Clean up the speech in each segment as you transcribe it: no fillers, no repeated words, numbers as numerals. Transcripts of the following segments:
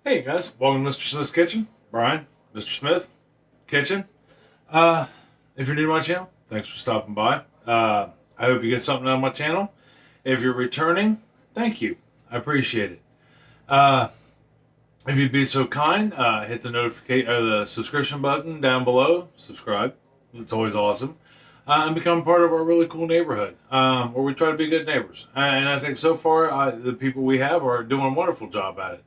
Hey guys, welcome to Mr. Smith's Kitchen. Brian, Mr. Smith, Kitchen. If you're new to my channel, thanks for stopping by. I hope you get something out of my channel. If you're returning, thank you. I appreciate it. If you'd be so kind, hit the notification or the subscription button down below. Subscribe. It's always awesome. And become part of our really cool neighborhood, where we try to be good neighbors. And I think so far, the people we have are doing a wonderful job at it.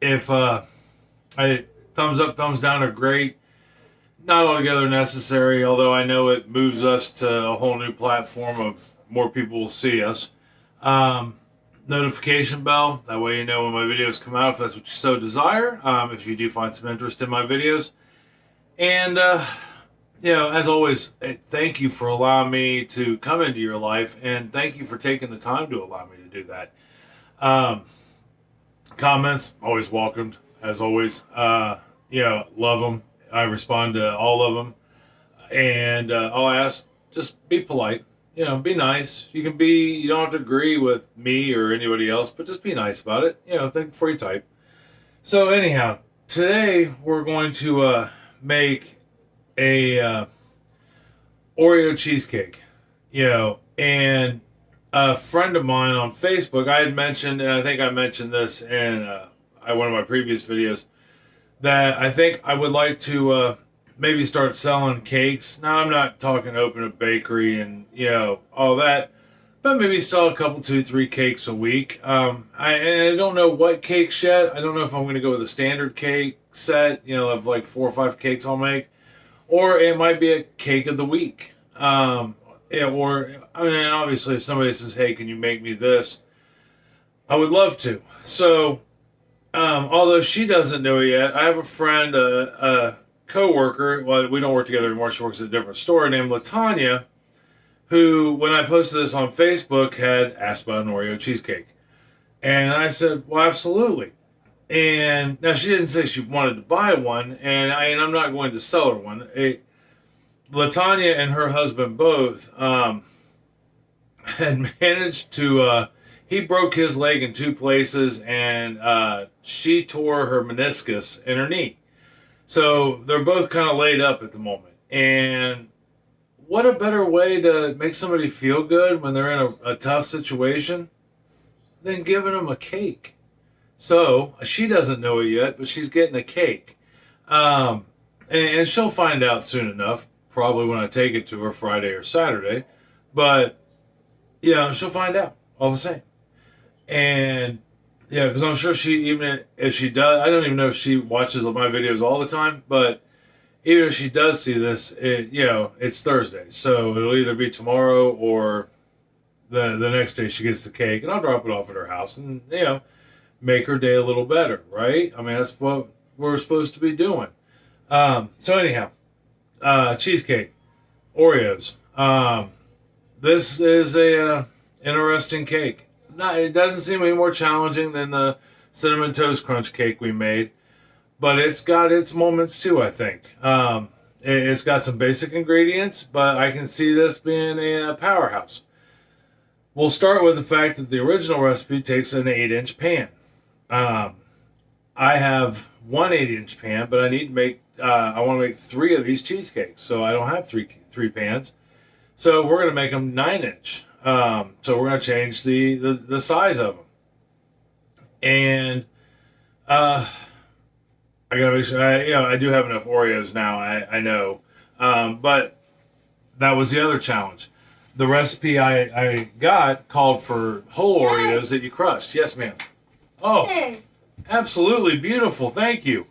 If thumbs up, thumbs down are great. Not altogether necessary, although I know it moves us to a whole new platform of more people will see us. Notification bell, that way you know when my videos come out if that's what you so desire, if you do find some interest in my videos. And, as always, thank you for allowing me to come into your life, and thank you for taking the time to allow me to do that. Comments, always welcomed, as always. Love them. I respond to all of them. And I'll ask, just be polite. Be nice. You don't have to agree with me or anybody else, but just be nice about it. Think before you type. So anyhow, today we're going to make a Oreo cheesecake. And a friend of mine on Facebook, I had mentioned, and I think I mentioned this in one of my previous videos, that I think I would like to maybe start selling cakes. Now, I'm not talking open a bakery and, all that, but maybe sell a couple, 2, 3 cakes a week. I don't know what cakes yet. I don't know if I'm going to go with a standard cake set, of like 4 or 5 cakes I'll make, or it might be a cake of the week. Obviously, if somebody says, hey, can you make me this? I would love to. So, although she doesn't know it yet, I have a friend, a co-worker, well, we don't work together anymore, she works at a different store, named LaTanya, who, when I posted this on Facebook, had asked about an Oreo cheesecake. And I said, well, absolutely. And now she didn't say she wanted to buy one, and I'm not going to sell her one. LaTanya and her husband both had managed to, he broke his leg in 2 places, and she tore her meniscus in her knee. So they're both kind of laid up at the moment. And what a better way to make somebody feel good when they're in a tough situation than giving them a cake. So she doesn't know it yet, but she's getting a cake. And she'll find out soon enough. Probably when I take it to her Friday or Saturday. But, she'll find out all the same. And, because I'm sure even if she does, I don't even know if she watches my videos all the time, but even if she does see this, it's Thursday. So it'll either be tomorrow or the next day she gets the cake, and I'll drop it off at her house and, make her day a little better, right? I mean, that's what we're supposed to be doing. So anyhow. Cheesecake, Oreos. This is a interesting cake. It doesn't seem any more challenging than the cinnamon toast crunch cake we made, but it's got its moments too, I think. It's got some basic ingredients, but I can see this being a powerhouse. We'll start with the fact that the original recipe takes an 8-inch pan. I have one 8-inch pan, but I need to make I want to make 3 of these cheesecakes, so I don't have three pans. So we're going to make them 9-inch. So we're going to change the size of them. And I got to make sure I do have enough Oreos now. I know, but that was the other challenge. The recipe I got called for whole Oreos that you crushed. Yes, ma'am. Oh, absolutely beautiful. Thank you.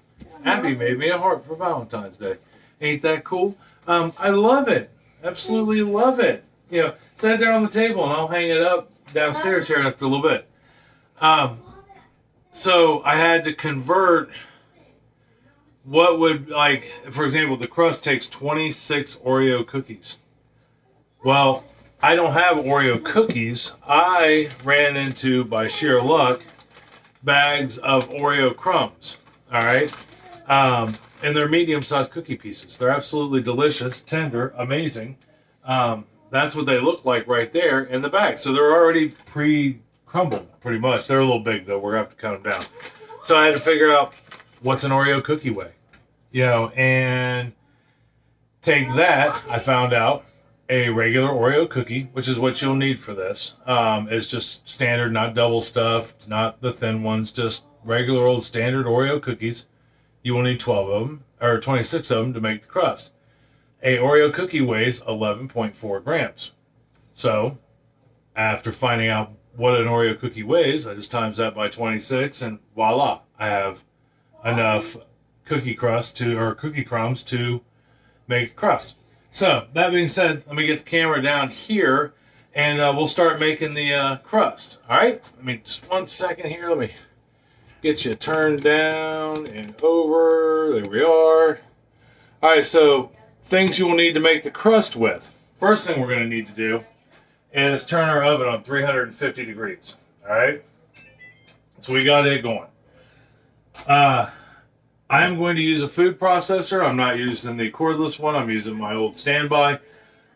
Abby made me a heart for Valentine's Day. Ain't that cool? I love it. Absolutely love it. Set it there on the table and I'll hang it up downstairs here after a little bit. So I had to convert what would, for example, the crust takes 26 Oreo cookies. Well, I don't have Oreo cookies. I ran into, by sheer luck, bags of Oreo crumbs. All right. And they're medium-sized cookie pieces. They're absolutely delicious, tender, amazing. That's what they look like right there in the bag. So they're already crumbled pretty much. They're a little big though. We're gonna have to cut them down. So I had to figure out what's an Oreo cookie weigh, and take that. I found out a regular Oreo cookie, which is what you'll need for this. Is just standard, not double stuffed, not the thin ones, just regular old standard Oreo cookies. You will need 12 of them, or 26 of them to make the crust. A Oreo cookie weighs 11.4 grams. So, after finding out what an Oreo cookie weighs, I just times that by 26, and voila, I have enough cookie crust or cookie crumbs to make the crust. So, that being said, let me get the camera down here, and we'll start making the crust. All right? Just 1 second here. Let me get you turned down and over. There we are. All right, so things you will need to make the crust with. First thing we're going to need to do is turn our oven on 350 degrees. All right? So we got it going. I am going to use a food processor. I'm not using the cordless one. I'm using my old standby.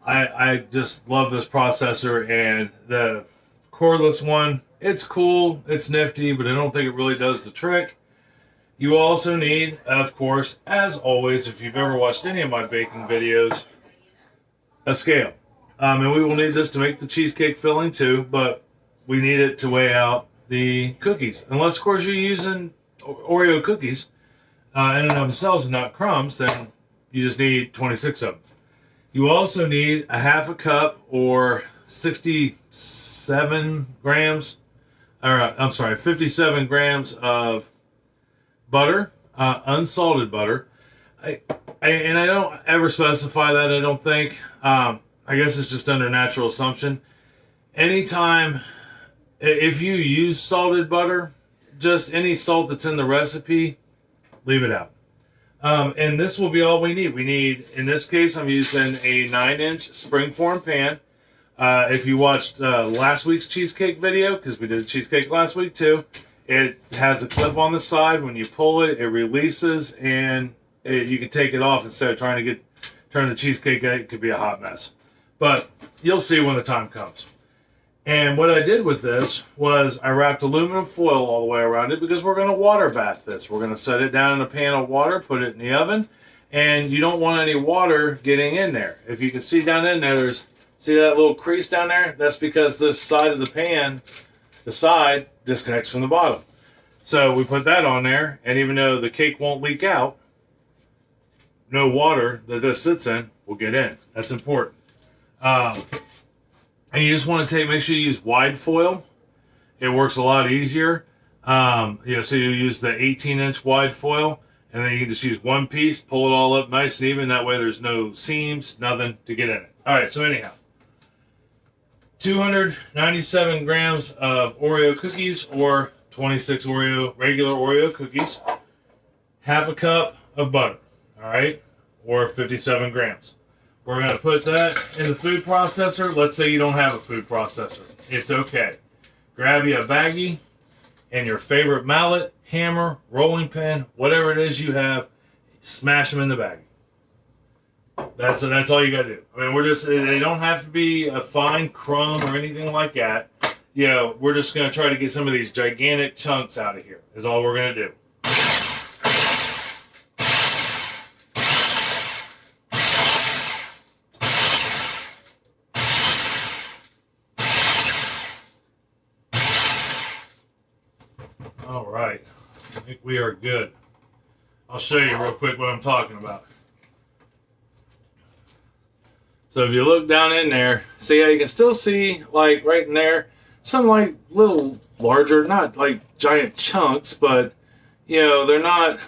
I just love this processor, and the cordless one, it's cool, it's nifty, but I don't think it really does the trick. You also need, of course, as always, if you've ever watched any of my baking videos, a scale. And we will need this to make the cheesecake filling too, but we need it to weigh out the cookies. Unless, of course, you're using Oreo cookies in and of themselves and not crumbs, then you just need 26 of them. You also need a half a cup or 67 grams, or 57 grams of butter, unsalted butter. I don't ever specify that, I don't think. I guess it's just under natural assumption. Anytime, if you use salted butter, just any salt that's in the recipe, leave it out. And this will be all we need. We need, in this case, I'm using a 9-inch springform pan. If you watched last week's cheesecake video, because we did cheesecake last week too, it has a clip on the side. When you pull it, it releases, and you can take it off instead of trying to turn the cheesecake out. It could be a hot mess. But you'll see when the time comes. And what I did with this was I wrapped aluminum foil all the way around it because we're going to water bath this. We're going to set it down in a pan of water, put it in the oven, and you don't want any water getting in there. If you can see down in there, see that little crease down there? That's because this side of the pan, the side, disconnects from the bottom. So we put that on there, and even though the cake won't leak out, no water that this sits in will get in. That's important. And you just want to make sure you use wide foil. It works a lot easier. So you use the 18-inch wide foil, and then you can just use one piece, pull it all up nice and even. That way there's no seams, nothing to get in it. All right, so anyhow, 297 grams of Oreo cookies, or 26 regular Oreo cookies, half a cup of butter, all right, or 57 grams. We're going to put that in the food processor. Let's say you don't have a food processor. It's okay. Grab you a baggie and your favorite mallet, hammer, rolling pin, whatever it is you have, smash them in the baggie. That's all you got to do. They don't have to be a fine crumb or anything like that. We're just going to try to get some of these gigantic chunks out of here, is all we're going to do. All right, I think we are good. I'll show you real quick what I'm talking about. So if you look down in there, see how you can still see, like right in there, some like little larger, not like giant chunks, but they're not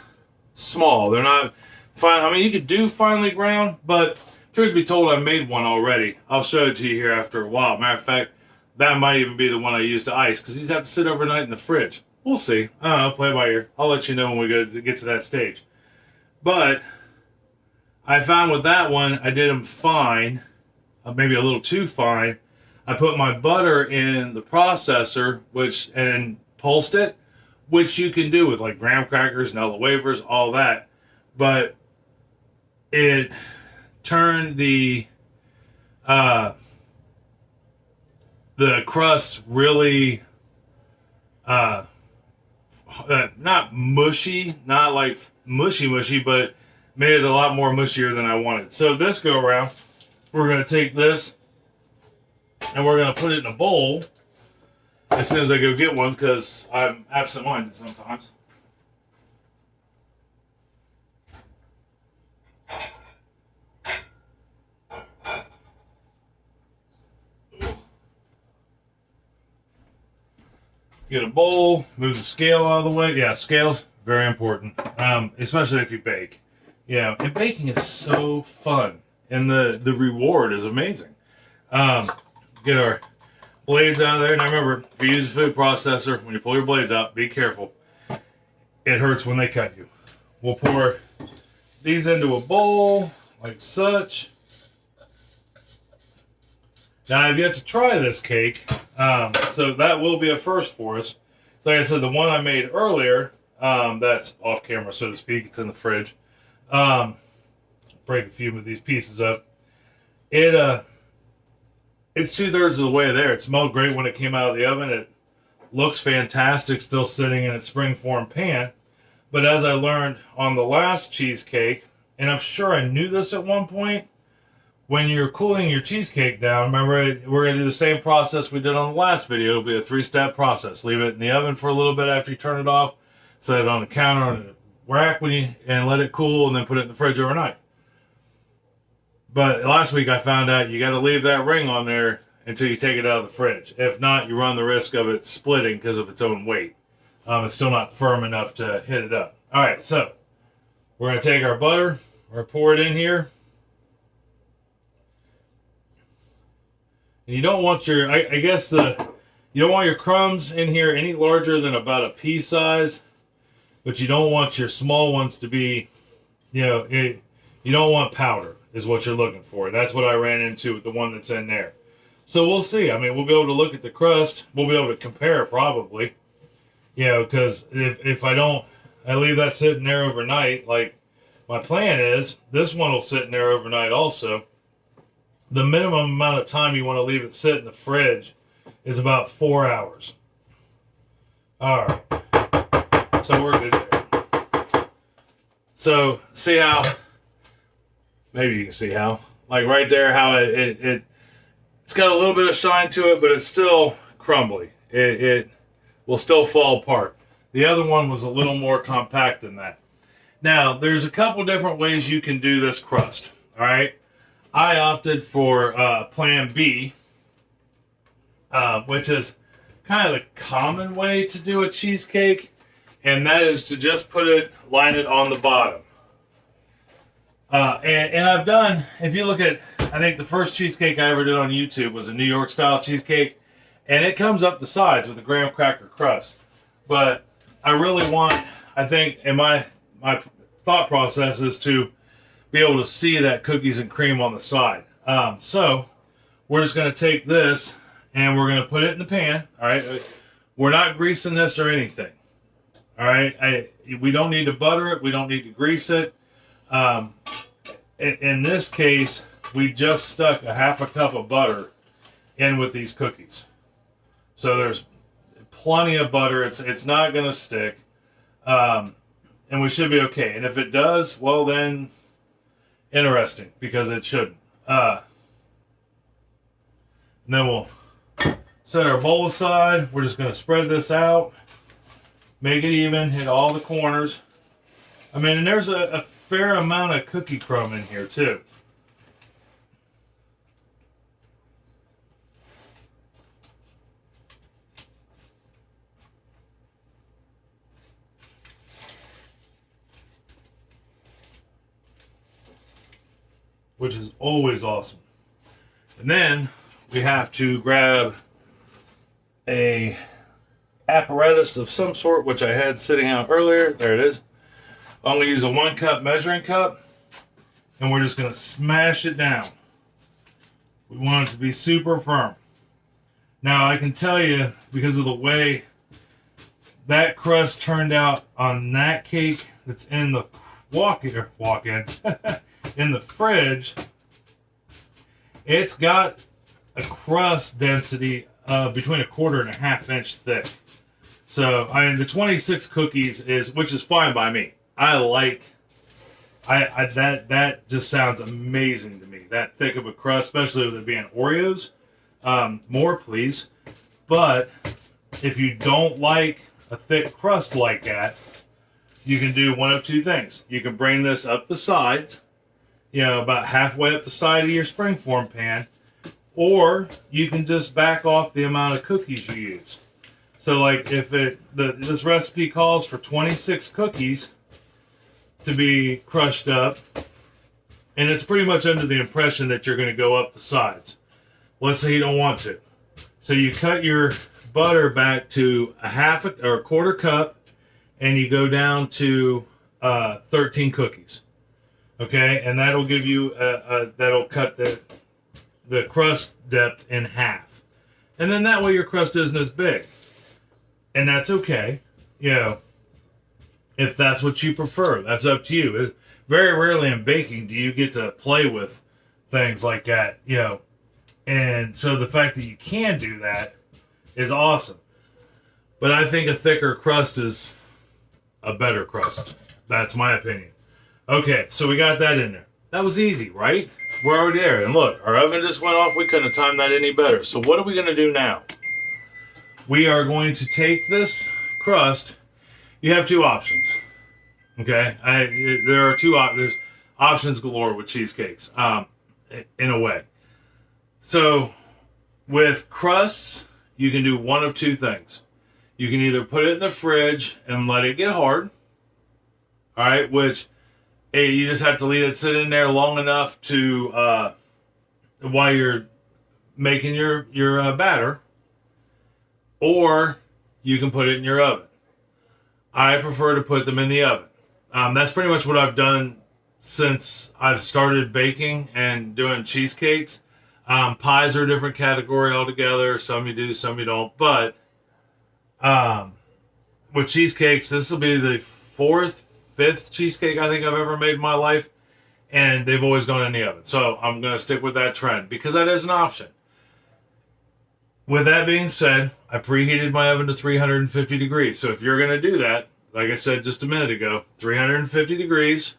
small. They're not fine. You could do finely ground, but truth be told, I made one already. I'll show it to you here after a while. Matter of fact, that might even be the one I use to ice, because these have to sit overnight in the fridge. We'll see. I don't know, play by ear. I'll let you know when we get to that stage. But I found with that one, I did them fine, maybe a little too fine. I put my butter in the processor, and pulsed it, which you can do with like graham crackers, Nella wafers, all that. But it turned the crust really not mushy, not like mushy, but made it a lot more mushier than I wanted. So this go around, we're going to take this and we're going to put it in a bowl as soon as I go get one, because I'm absent-minded sometimes. Get a bowl, move the scale out of the way. Yeah, scales, very important, especially if you bake. You know, and baking is so fun, and the reward is amazing. Get our blades out of there. Now remember, if you use a food processor, when you pull your blades out, be careful. It hurts when they cut you. We'll pour these into a bowl, like such. Now I've yet to try this cake, so that will be a first for us. So like I said, the one I made earlier, that's off camera, so to speak, it's in the fridge. Break a few of these pieces up. It's 2/3 of the way there. It smelled great when it came out of the oven. It looks fantastic, still sitting in its spring-form pan. But as I learned on the last cheesecake, and I'm sure I knew this at one point, when you're cooling your cheesecake down, remember, we're going to do the same process we did on the last video. It'll be a 3-step process. Leave it in the oven for a little bit after you turn it off. Set it on the counter on a rack and let it cool, and then put it in the fridge overnight. But last week I found out you got to leave that ring on there until you take it out of the fridge. If not, you run the risk of it splitting because of its own weight. It's still not firm enough to hit it up. All right, so we're going to take our butter. We're going to pour it in here. And you don't want your, you don't want your crumbs in here any larger than about a pea size, but you don't want your small ones to be, you don't want powder is what you're looking for. That's what I ran into with the one that's in there. So we'll see. I mean, we'll be able to look at the crust. We'll be able to compare it probably, because if I leave that sitting there overnight, like my plan is, this one will sit in there overnight also. The minimum amount of time you want to leave it sit in the fridge is about 4 hours. All right. So we're good there. So see how, maybe you can see how, like right there, how it's got a little bit of shine to it, but it's still crumbly. It will still fall apart. The other one was a little more compact than that. Now, there's a couple different ways you can do this crust. All right. I opted for Plan B, which is kind of the common way to do a cheesecake, and that is to just line it on the bottom. And I've done, if you look at, I think the first cheesecake I ever did on YouTube was a New York style cheesecake, and it comes up the sides with a graham cracker crust. But I really want, I think, in my thought process is to be able to see that cookies and cream on the side. So we're just going to take this and we're going to put it in the pan. All right. We're not greasing this or anything. All right. We don't need to butter it. We don't need to grease it. In this case, we just stuck a half a cup of butter in with these cookies. So there's plenty of butter. It's not going to stick. And we should be okay. And if it does, well then, interesting, because it shouldn't. And then we'll set our bowl aside. We're just going to spread this out, make it even, hit all the corners. I mean, and there's a fair amount of cookie crumb in here too. Which is always awesome. And then we have to grab a apparatus of some sort, which I had sitting out earlier. There it is. I'm going to use a 1 cup measuring cup, and we're just going to smash it down. We want it to be super firm. Now I can tell you, because of the way that crust turned out on that cake that's in the walk-in in the fridge, it's got a crust density of between 1/4 and 1/2 inch thick. So, I mean, the 26 cookies which is fine by me. That just sounds amazing to me. That thick of a crust, especially with it being Oreos. More, please. But if you don't like a thick crust like that, you can do one of two things. You can bring this up the sides, about halfway up the side of your springform pan, or you can just back off the amount of cookies you use. So, like, if this recipe calls for 26 cookies to be crushed up, and it's pretty much under the impression that you're going to go up the sides. Let's say you don't want to. So you cut your butter back to a quarter cup, and you go down to 13 cookies. Okay, and that'll give you that'll cut the crust depth in half, and then that way your crust isn't as big. And that's okay, if that's what you prefer. That's up to you. It's very rarely in baking do you get to play with things like that, And so the fact that you can do that is awesome. But I think a thicker crust is a better crust. That's my opinion. Okay, so we got that in there. That was easy, right? We're already there. And look, our oven just went off. We couldn't have timed that any better. So what are we going to do now? We are going to take this crust. You have two options. Okay? There's options galore with cheesecakes, in a way. So, with crusts, you can do one of two things. You can either put it in the fridge and let it get hard. Alright, which you just have to let it sit in there long enough to, while you're making your batter. Or you can put it in your oven. I prefer to put them in the oven. That's pretty much what I've done since I've started baking and doing cheesecakes. Pies are a different category altogether. Some you do, some you don't. But with cheesecakes, this will be the fifth cheesecake I think I've ever made in my life. And they've always gone in the oven. So I'm going to stick with that trend because that is an option. With that being said, I preheated my oven to 350 degrees. So if you're going to do that, like I said just a minute ago, 350 degrees,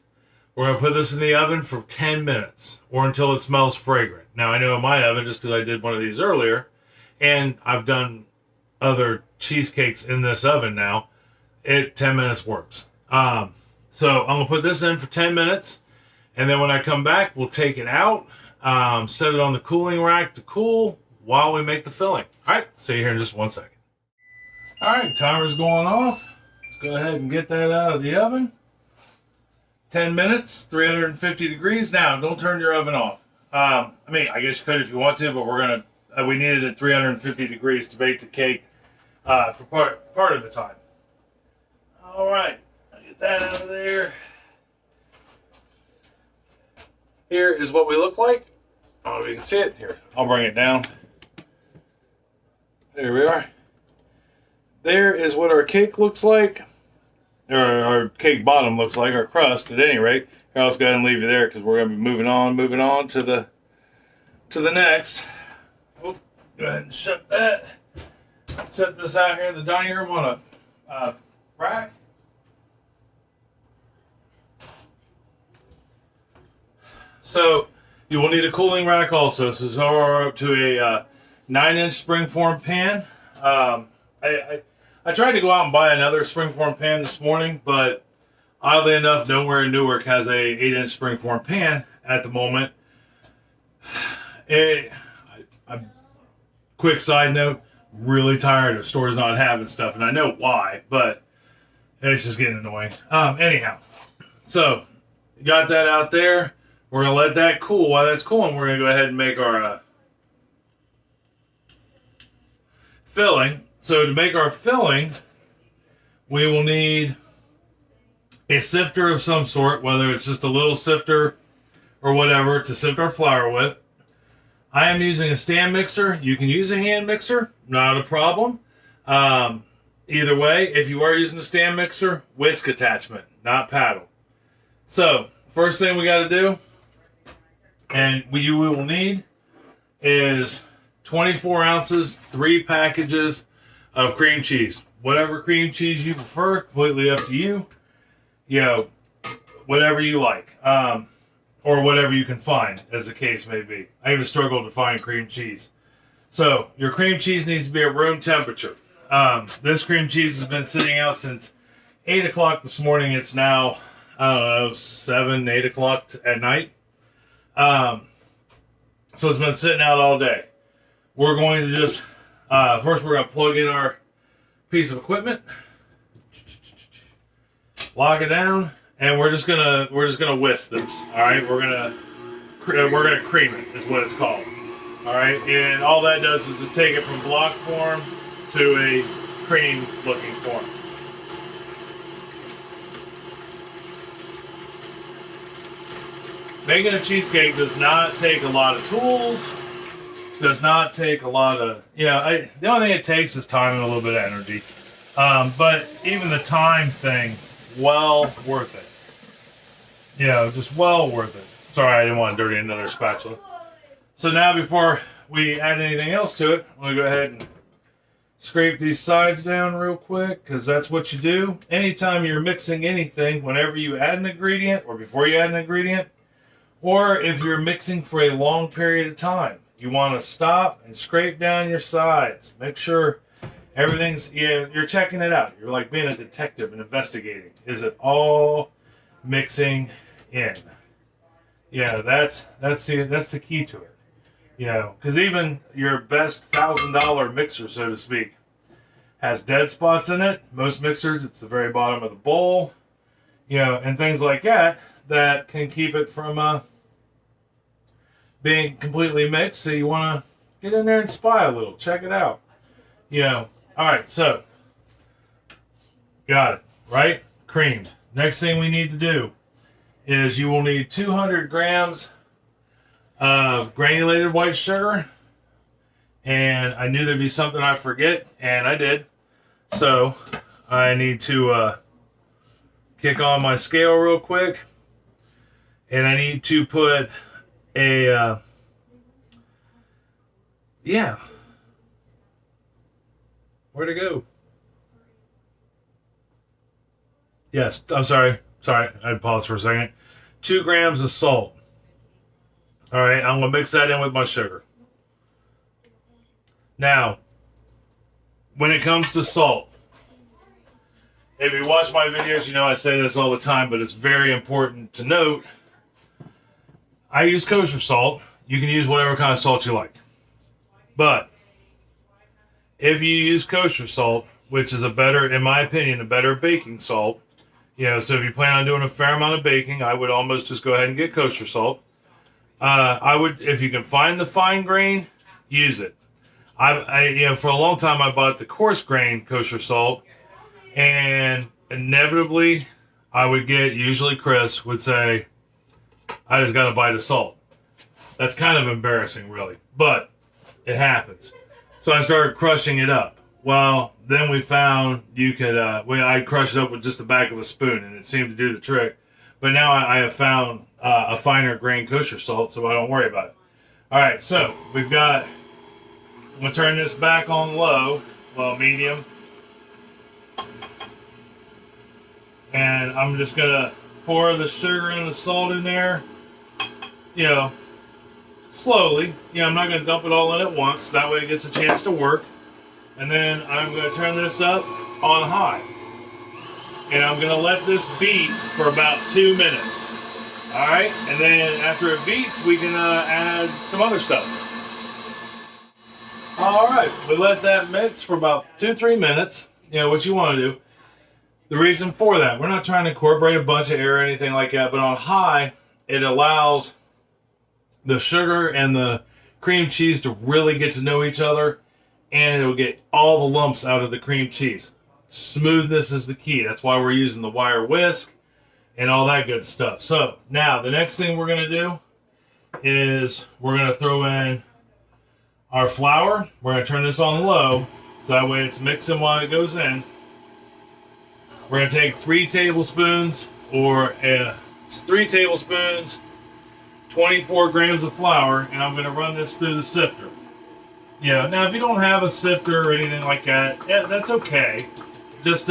we're going to put this in the oven for 10 minutes or until it smells fragrant. Now, I know in my oven, just because I did one of these earlier, and I've done other cheesecakes in this oven now, 10 minutes works. So I'm going to put this in for 10 minutes, and then when I come back, we'll take it out, set it on the cooling rack to cool, while we make the filling. Alright, see you here in just 1 second. Alright, timer's going off. Let's go ahead and get that out of the oven. 10 minutes, 350 degrees. Now, don't turn your oven off. I guess you could if you want to, but we need it at 350 degrees to bake the cake for part of the time. Alright, I'll get that out of there. Here is what we look like. I don't know if you can see it. Here, I'll bring it down. There we are. There is what our cake looks like. Or our cake bottom looks like, our crust at any rate. Here, I'll just go ahead and leave you there because we're going to be moving on to the next. Oh, go ahead and shut that. Set this out here in the dining room on a rack. So you will need a cooling rack also. So we're up to a 9-inch springform pan. I tried to go out and buy another springform pan this morning, but oddly enough, nowhere in Newark has a 8-inch springform pan at the moment. Quick side note, really tired of stores not having stuff, and I know why, but it's just getting annoying. Anyhow, so got that out there. We're going to let that cool. While that's cooling, we're going to go ahead and make our filling. So to make our filling, we will need a sifter of some sort, whether it's just a little sifter or whatever, to sift our flour with. I am using a stand mixer. You can use a hand mixer, not a problem. Either way, if you are using a stand mixer, whisk attachment, not paddle. So, first thing we got to do, and we will need, is 24 ounces, 3 packages of cream cheese. Whatever cream cheese you prefer, completely up to you. You know, whatever you like. Or whatever you can find, as the case may be. I even struggled to find cream cheese. So, your cream cheese needs to be at room temperature. This cream cheese has been sitting out since 8 o'clock this morning. It's now, I don't know, 7, 8 o'clock at night. So it's been sitting out all day. We're going to just, first we're going to plug in our piece of equipment, lock it down, and we're just gonna whisk this. All right, we're gonna cream it is what it's called. All right, and all that does is just take it from block form to a cream looking form. Making a cheesecake does not take a lot of tools, does not take a lot of, the only thing it takes is time and a little bit of energy. But even the time thing, well worth it. Just well worth it. Sorry, I didn't want to dirty another spatula. So now before we add anything else to it, I'm going to go ahead and scrape these sides down real quick, because that's what you do. Anytime you're mixing anything, whenever you add an ingredient, or before you add an ingredient, or if you're mixing for a long period of time, you want to stop and scrape down your sides. Make sure everything's, you're checking it out. You're like being a detective and investigating. Is it all mixing in? That's the key to it. Because even your best $1,000 mixer, so to speak, has dead spots in it. Most mixers, it's the very bottom of the bowl, and things like that can keep it from being completely mixed. So you want to get in there and spy a little, check it out. All right, so got it, right? Creamed. Next thing we need to do is you will need 200 grams of granulated white sugar. And I knew there'd be something I forget, and I did. So I need to kick on my scale real quick. And I need to put a, where'd it go? Yes, I'm sorry. Sorry, I paused for a second. 2 grams of salt. All right, I'm going to mix that in with my sugar. Now, when it comes to salt, if you watch my videos, I say this all the time, but it's very important to note. I use kosher salt. You can use whatever kind of salt you like. But if you use kosher salt, which is in my opinion, a better baking salt, so if you plan on doing a fair amount of baking, I would almost just go ahead and get kosher salt. I would, if you can find the fine grain, use it. I for a long time I bought the coarse grain kosher salt, and inevitably I would get, usually Chris would say, I just got to buy the salt. That's kind of embarrassing, really, but it happens. So I started crushing it up. Well, then we found you could, I crushed it up with just the back of a spoon, and it seemed to do the trick. But now I have found a finer grain kosher salt, so I don't worry about it. All right, so we've got, I'm going to turn this back on low, medium. And I'm just going to pour the sugar and the salt in there, slowly. I'm not going to dump it all in at once. That way it gets a chance to work. And then I'm going to turn this up on high. And I'm going to let this beat for about 2 minutes. All right? And then after it beats, we can add some other stuff. All right. We let that mix for about 2-3 minutes. What you want to do. The reason for that, we're not trying to incorporate a bunch of air or anything like that, but on high, it allows the sugar and the cream cheese to really get to know each other, and it'll get all the lumps out of the cream cheese. Smoothness is the key. That's why we're using the wire whisk and all that good stuff. So now the next thing we're going to do is we're going to throw in our flour. We're going to turn this on low, so that way it's mixing while it goes in. We're going to take 3 tablespoons, 24 grams of flour, and I'm going to run this through the sifter. You know, now if you don't have a sifter or anything like that, yeah, that's okay. Just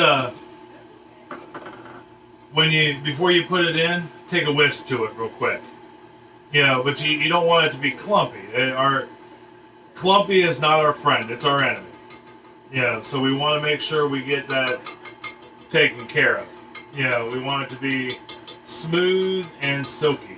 before you put it in, take a whisk to it real quick. You know, but you don't want it to be clumpy. Clumpy is not our friend; it's our enemy. You know, so we want to make sure we get that taken care of. You know, we want it to be smooth and silky.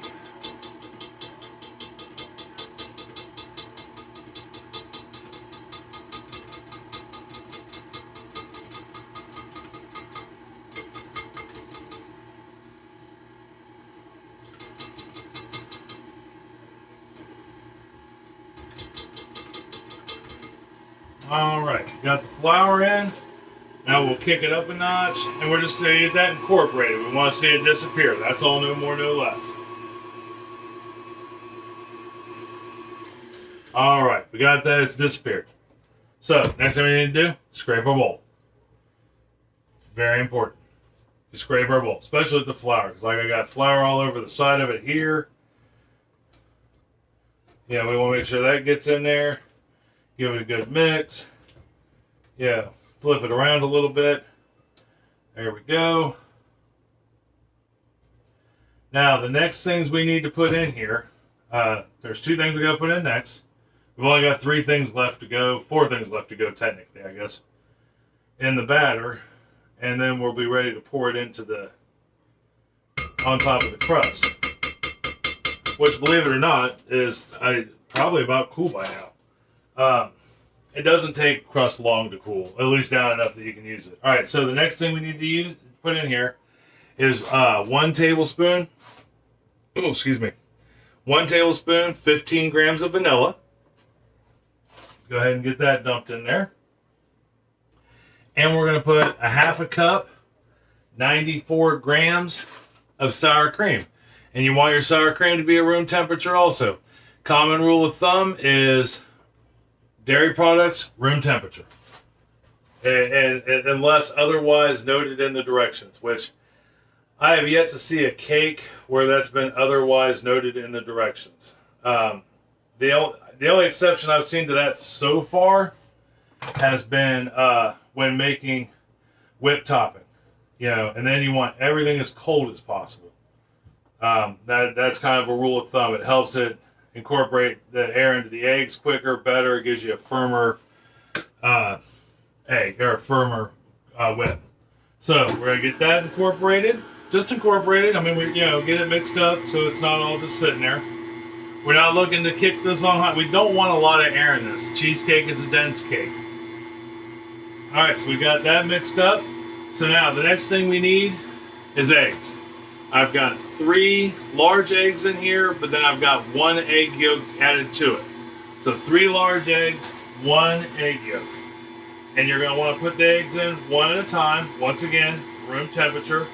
Alright, got the flour in. Now we'll kick it up a notch, and we're just going to get that incorporated. We want to see it disappear. That's all, no more, no less. Alright, we got that. It's disappeared. So, next thing we need to do, scrape our bowl. It's very important. You scrape our bowl, especially with the flour, because like I got flour all over the side of it here. Yeah, we want to make sure that gets in there. Give it a good mix. Yeah, flip it around a little bit. There we go. Now, the next things we need to put in here, there's two things we got to put in next. We've only got 3 things left to go, 4 things left to go technically, I guess, in the batter. And then we'll be ready to pour it into on top of the crust. Which, believe it or not, is probably about cool by now. It doesn't take crust long to cool, at least down enough that you can use it. All right, so the next thing we need to put in here is 1 tablespoon. Oh, excuse me. 1 tablespoon, 15 grams of vanilla. Go ahead and get that dumped in there. And we're going to put a 1/2 cup, 94 grams of sour cream. And you want your sour cream to be at room temperature also. Common rule of thumb is dairy products, room temperature. And unless otherwise noted in the directions, which I have yet to see a cake where that's been otherwise noted in the directions. The only exception I've seen to that so far has been when making whipped topping. You know, and then you want everything as cold as possible. That's kind of a rule of thumb. It helps it incorporate the air into the eggs quicker, better. It gives you a firmer egg or a firmer whip. So we're gonna get that incorporated. Just incorporated. I mean, get it mixed up so it's not all just sitting there. We're not looking to kick this on hot. We don't want a lot of air in this. Cheesecake is a dense cake. All right, so we got that mixed up. So now the next thing we need is eggs. I've got 3 large eggs in here, but then I've got 1 egg yolk added to it. So 3 large eggs, 1 egg yolk. And you're going to want to put the eggs in one at a time. Once again, room temperature.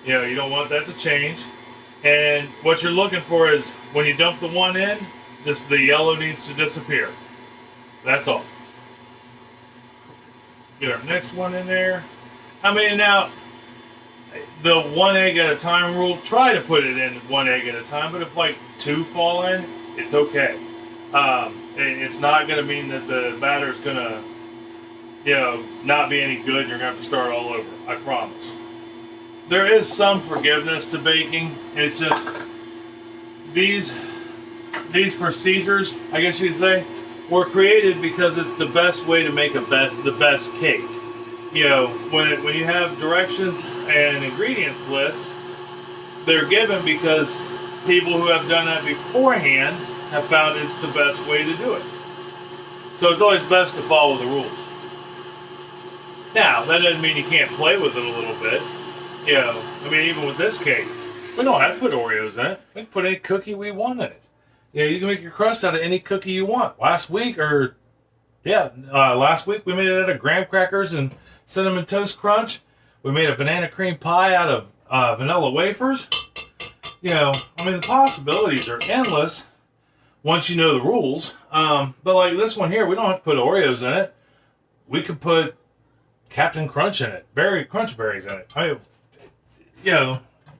You know, you don't want that to change. And what you're looking for is when you dump the one in, just the yellow needs to disappear. That's all. Get our next one in there. I mean, now, the 1 egg at a time rule, try to put it in 1 egg at a time, but if like 2 fall in, it's okay. It's not going to mean that the batter is going to, not be any good and you're going to have to start all over. I promise. There is some forgiveness to baking. It's just these procedures, I guess you could say, were created because it's the best way to make the best cake. You know, when you have directions and ingredients lists, they're given because people who have done that beforehand have found it's the best way to do it. So it's always best to follow the rules. Now, that doesn't mean you can't play with it a little bit. You know, I mean, even with this cake, we don't have to put Oreos in it. We can put any cookie we want in it. You can make your crust out of any cookie you want. Last week we made it out of graham crackers and Cinnamon Toast Crunch. We made a banana cream pie out of vanilla wafers. You know, I mean, the possibilities are endless once you know the rules. But like this one here, we don't have to put Oreos in it. We could put Captain Crunch in it, crunch berries in it. I mean,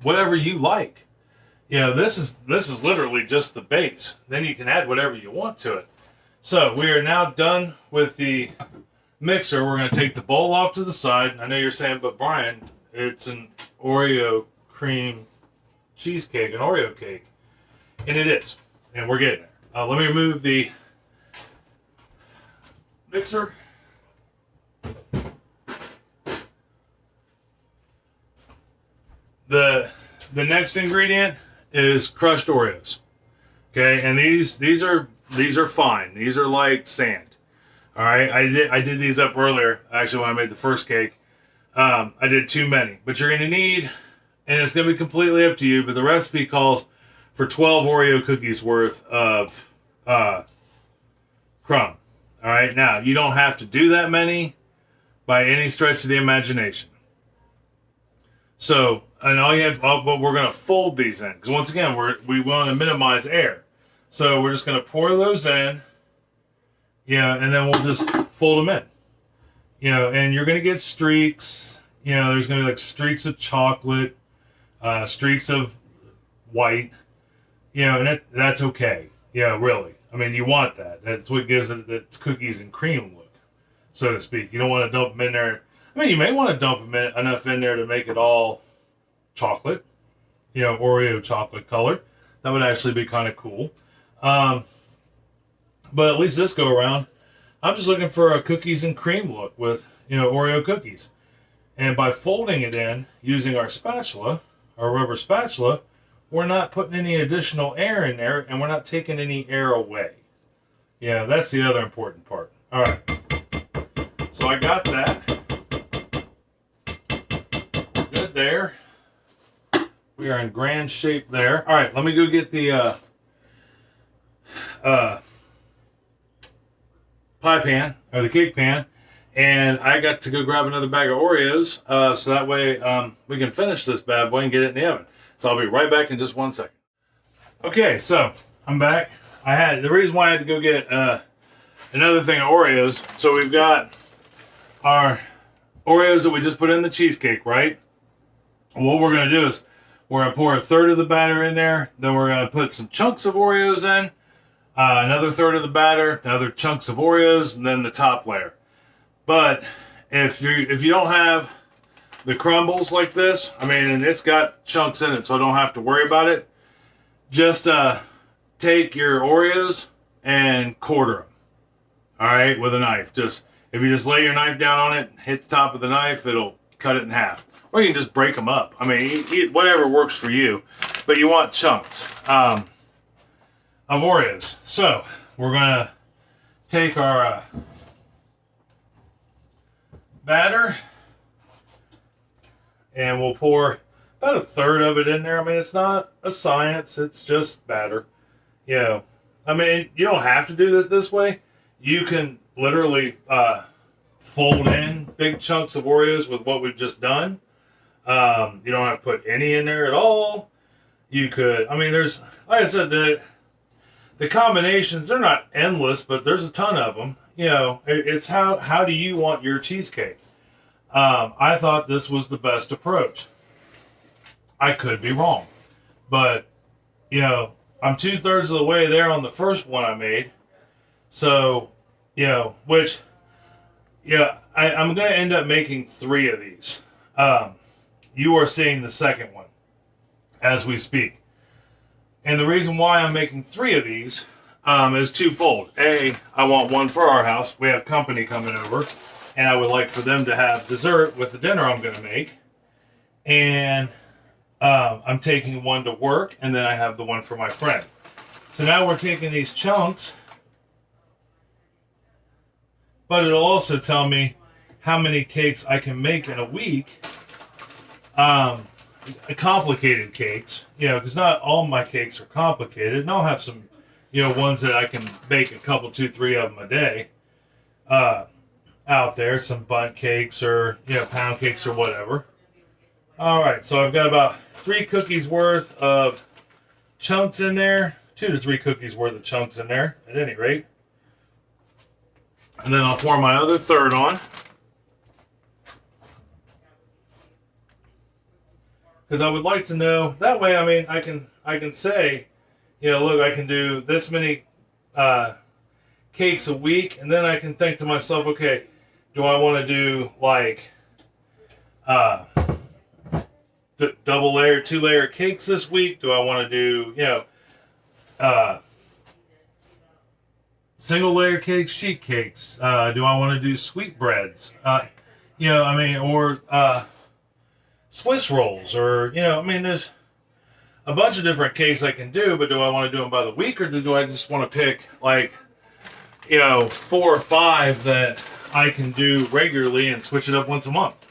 whatever you like. This is literally just the base. Then you can add whatever you want to it. So we are now done with the mixer. We're going to take the bowl off to the side. I know you're saying, but Brian, it's an Oreo cream cheesecake, an Oreo cake. And it is. And we're getting there. Let me remove the mixer. The next ingredient is crushed Oreos. Okay, and these are fine. These are like sand. All right, I did these up earlier. Actually, when I made the first cake, I did too many. But you're gonna need, and it's gonna be completely up to you. But the recipe calls for 12 Oreo cookies worth of crumb. All right, now you don't have to do that many by any stretch of the imagination. So, and all you have, but we're going to fold these in because once again, we want to minimize air. So we're just going to pour those in, and then we'll just fold them in, and you're going to get streaks. There's going to be like streaks of chocolate, streaks of white, and that's okay. Yeah, really. I mean, you want that. That's what gives it its cookies and cream look, so to speak. You don't want to dump them in there. I mean, you may want to dump them enough in there to make it all chocolate, Oreo chocolate colored. That would actually be kind of cool. But at least this go around, I'm just looking for a cookies and cream look with, Oreo cookies. And by folding it in using our spatula, our rubber spatula, we're not putting any additional air in there and we're not taking any air away. Yeah, that's the other important part. All right. So I got that. Good there. We are in grand shape there. All right, let me go get the pie pan, or the cake pan, and I got to go grab another bag of Oreos, so that way we can finish this bad boy and get it in the oven. So I'll be right back in just 1 second. Okay, so I'm back. The reason why I had to go get another thing of Oreos, so we've got our Oreos that we just put in the cheesecake, right? What we're going to do is we're going to pour a third of the batter in there. Then we're going to put some chunks of Oreos in. Another third of the batter, another chunks of Oreos, and then the top layer. But if you don't have the crumbles like this, I mean, and it's got chunks in it, so I don't have to worry about it. Just take your Oreos and quarter them. All right, with a knife. If you just lay your knife down on it, hit the top of the knife, it'll cut it in half. Or you can just break them up. I mean, whatever works for you. But you want chunks of Oreos. So, we're going to take our batter. And we'll pour about a third of it in there. I mean, it's not a science. It's just batter. I mean, you don't have to do this way. You can literally fold in big chunks of Oreos with what we've just done. You don't have to put any in there at all. You could, I mean, there's, like I said, the combinations, they're not endless, but there's a ton of them. It's how do you want your cheesecake? I thought this was the best approach. I could be wrong. But, I'm 2/3 of the way there on the first one I made. So, I'm going to end up making 3 of these. You are seeing the second one as we speak. And the reason why I'm making 3 of these is twofold. A, I want one for our house. We have company coming over. And I would like for them to have dessert with the dinner I'm going to make. And I'm taking one to work, and then I have the one for my friend. So now we're taking these chunks, but it'll also tell me how many cakes I can make in a week. Complicated cakes, because not all my cakes are complicated. And I'll have some, ones that I can bake a couple, 2, 3 of them a day. Out there, some bundt cakes or pound cakes or whatever. All right, so I've got about 3 cookies worth of chunks in there, 2 to 3 cookies worth of chunks in there at any rate. And then I'll pour my other third on, because I would like to know that way. I mean, I can say, look, I can do this many cakes a week, and then I can think to myself, okay, do I want to do like the double layer, 2-layer cakes this week? Do I want to do, you know, single layer cakes, sheet cakes? Do I want to do sweetbreads? You know, I mean, or Swiss rolls, or, you know, I mean, there's a bunch of different cakes I can do, but do I want to do them by the week, or do I just want to pick, like, you know, 4 or 5 that I can do regularly and switch it up once a month?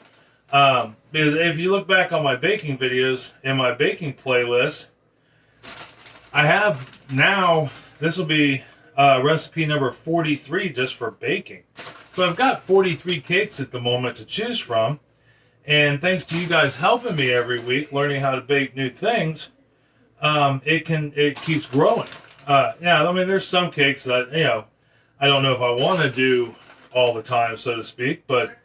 Because if you look back on my baking videos in my baking playlist, I have now, this will be recipe number 43 just for baking. So I've got 43 cakes at the moment to choose from, and thanks to you guys helping me every week, learning how to bake new things, it keeps growing. Yeah, I mean, there's some cakes that, you know, I don't know if I want to do all the time, so to speak, but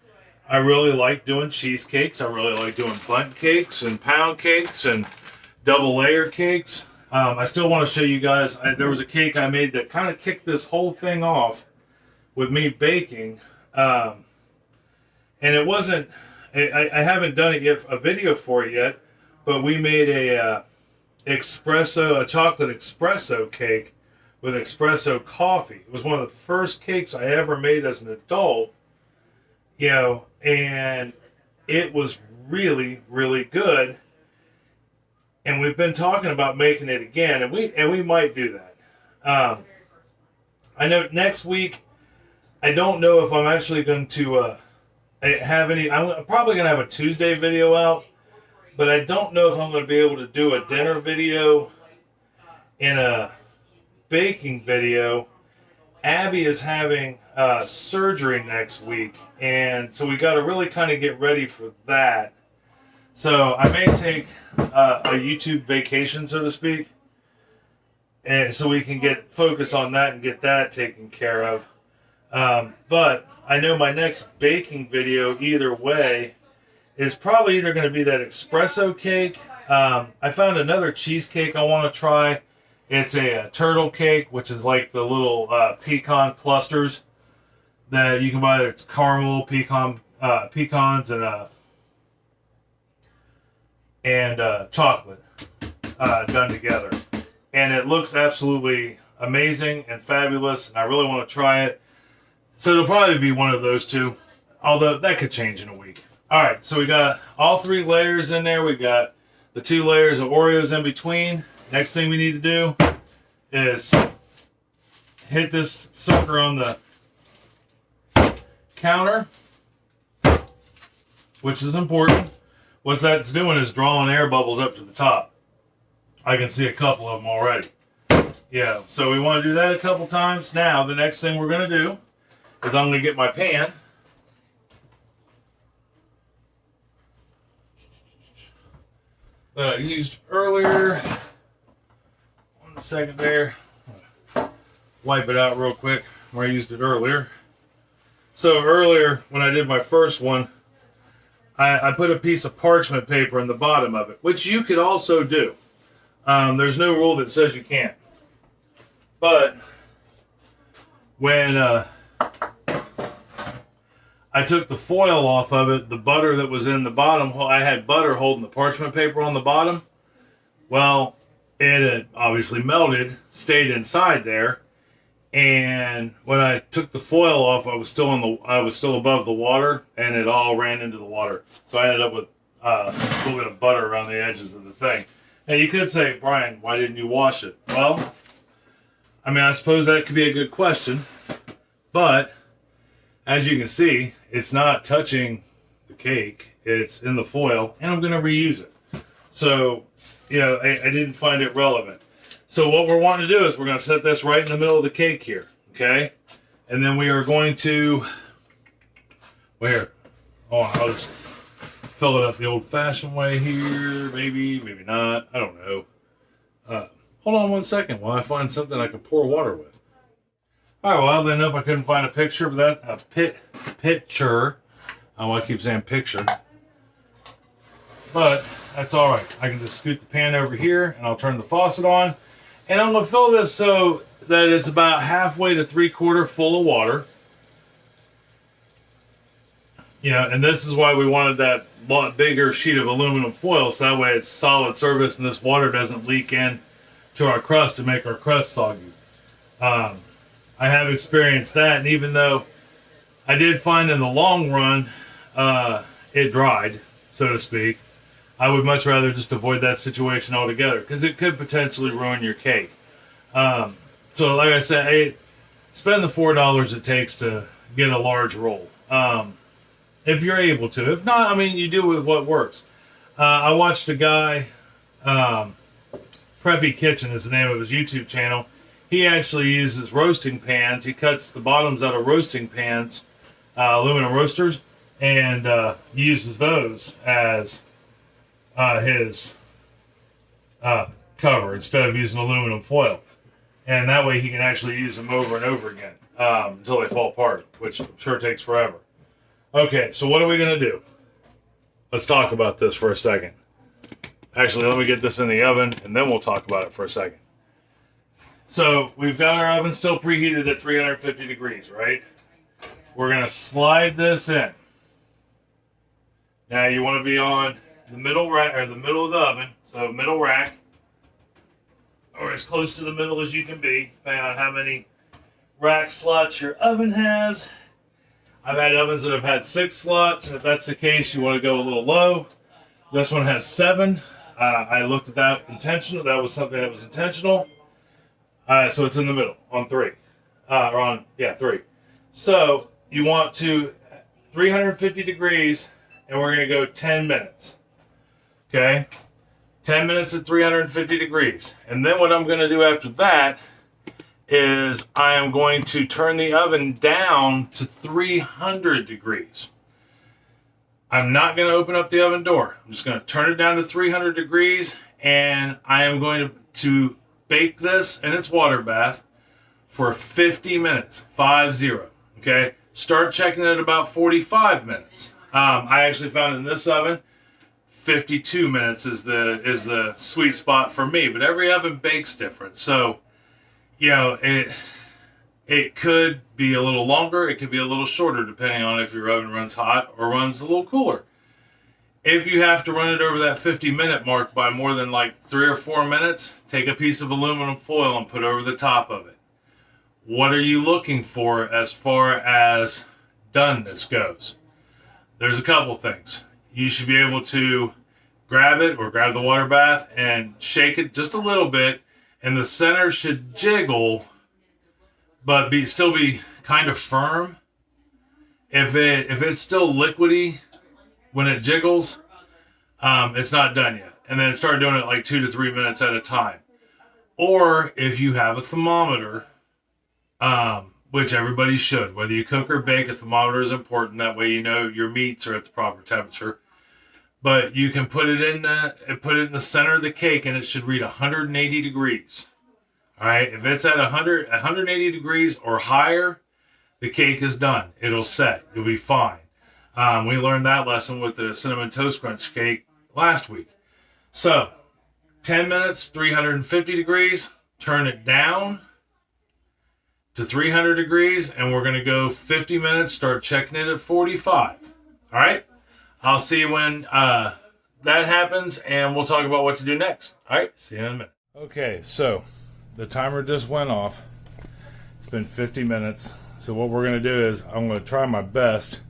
I really like doing cheesecakes. I really like doing bundt cakes and pound cakes and double layer cakes. I still want to show you guys, there was a cake I made that kind of kicked this whole thing off with me baking. And it wasn't, I haven't done it yet, a video for it yet, but we made a chocolate espresso cake with espresso coffee. It was one of the first cakes I ever made as an adult, you know, and it was really, really good. And we've been talking about making it again, and we might do that. I know next week, I don't know if I'm actually going to have any. I'm probably going to have a Tuesday video out, but I don't know if I'm going to be able to do a dinner video and a baking video. Abby is having surgery next week, and so we got to really kind of get ready for that. So I may take a YouTube vacation, so to speak, and so we can get focus on that and get that taken care of. But I know my next baking video, either way, is probably either going to be that espresso cake. I found another cheesecake I want to try. It's a turtle cake, which is like the little pecan clusters that you can buy. It's caramel, pecans, and chocolate done together. And it looks absolutely amazing and fabulous, and I really want to try it. So it'll probably be one of those two, although that could change in a week. All right, so we got all 3 layers in there. We got the 2 layers of Oreos in between. Next thing we need to do is hit this sucker on the counter, which is important. What that's doing is drawing air bubbles up to the top. I can see a couple of them already. Yeah, so we want to do that a couple times. Now, the next thing we're going to do is I'm going to get my pan. That I used earlier. 1 second there. Wipe it out real quick where I used it earlier. So earlier, when I did my first one, I put a piece of parchment paper in the bottom of it, which you could also do. There's no rule that says you can't. But when I took the foil off of it, the butter that was in the bottom, I had butter holding the parchment paper on the bottom. Well, it had obviously melted, stayed inside there, and when I took the foil off, I was still above the water, and it all ran into the water. So I ended up with a little bit of butter around the edges of the thing. And you could say, Brian, why didn't you wash it? Well, I mean, I suppose that could be a good question, but as you can see, it's not touching the cake. It's in the foil, and I'm going to reuse it. So, you know, I didn't find it relevant. So what we're wanting to do is we're going to set this right in the middle of the cake here, okay? And then we are going to, where? Oh, I'll just fill it up the old-fashioned way here. Maybe not. I don't know. Hold on 1 second while I find something I can pour water with. All right, well, I didn't know if I couldn't find a picture, but that picture. Oh, I keep saying picture. But that's all right. I can just scoot the pan over here, and I'll turn the faucet on. And I'm going to fill this so that it's about halfway to 3/4 full of water. You know, and this is why we wanted that lot bigger sheet of aluminum foil, so that way it's solid surface and this water doesn't leak in to our crust and make our crust soggy. I have experienced that, and even though I did find in the long run it dried, so to speak, I would much rather just avoid that situation altogether because it could potentially ruin your cake. So like I said, hey, spend the $4 it takes to get a large roll. If you're able to. If not, I mean, you do with what works. I watched a guy, Preppy Kitchen is the name of his YouTube channel. He actually uses roasting pans. He cuts the bottoms out of roasting pans, aluminum roasters, and uses those as his cover instead of using aluminum foil. And that way he can actually use them over and over again until they fall apart, which I'm sure takes forever. Okay, so what are we going to do? Let's talk about this for a second. Actually, let me get this in the oven, and then we'll talk about it for a second. So, we've got our oven still preheated at 350 degrees, right? We're going to slide this in. Now, you want to be on the middle rack, or the middle of the oven, so middle rack, or as close to the middle as you can be, depending on how many rack slots your oven has. I've had ovens that have had 6 slots, and if that's the case, you want to go a little low. This one has 7. I looked at that intentional. That was something that was intentional. So it's in the middle on 3. 3. So you want to 350 degrees, and we're going to go 10 minutes. Okay? 10 minutes at 350 degrees. And then what I'm going to do after that is I am going to turn the oven down to 300 degrees. I'm not going to open up the oven door. I'm just going to turn it down to 300 degrees, and I am going to bake this in its water bath for 50 minutes. 50. Okay? Start checking it at about 45 minutes. I actually found in this oven, 52 minutes is the sweet spot for me, but every oven bakes different. So, you know, it could be a little longer, it could be a little shorter, depending on if your oven runs hot or runs a little cooler. If you have to run it over that 50-minute mark by more than like 3 or 4 minutes, take a piece of aluminum foil and put over the top of it. What are you looking for as far as doneness goes? There's a couple things. You should be able to grab it or grab the water bath and shake it just a little bit, and the center should jiggle, but still be kind of firm. If it's still liquidy when it jiggles, it's not done yet. And then start doing it like 2 to 3 minutes at a time. Or if you have a thermometer, which everybody should, whether you cook or bake, a thermometer is important. That way you know your meats are at the proper temperature. But you can put it in the center of the cake, and it should read 180 degrees. All right, if it's at 180 degrees or higher, the cake is done. It'll set. You'll be fine. We learned that lesson with the Cinnamon Toast Crunch cake last week. So, 10 minutes, 350 degrees. Turn it down to 300 degrees, and we're going to go 50 minutes. Start checking it at 45. All right? I'll see you when that happens, and we'll talk about what to do next. All right, see you in a minute. Okay, so the timer just went off. It's been 50 minutes. So what we're going to do is I'm going to try my best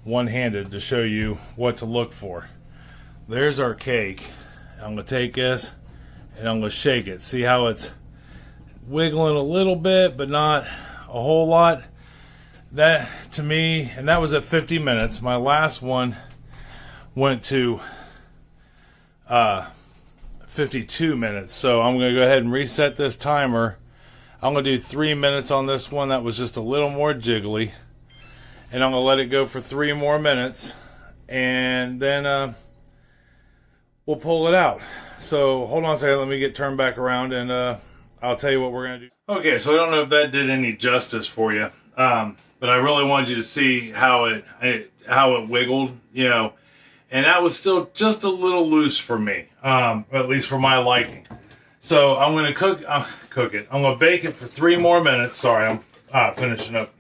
one-handed to show you what to look for. There's our cake. I'm going to take this, and I'm going to shake it. See how it's wiggling a little bit, but not a whole lot. That, to me, and that was at 50 minutes. My last one went to 52 minutes. So I'm going to go ahead and reset this timer. I'm going to do 3 minutes on this one. That was just a little more jiggly. And I'm going to let it go for 3 more minutes. And then we'll pull it out. So hold on a second. Let me get turned back around, and I'll tell you what we're going to do. Okay, so I don't know if that did any justice for you. But I really wanted you to see how it wiggled, you know. And that was still just a little loose for me, at least for my liking. So I'm going to cook it. I'm going to bake it for 3 more minutes. Sorry, I'm finishing up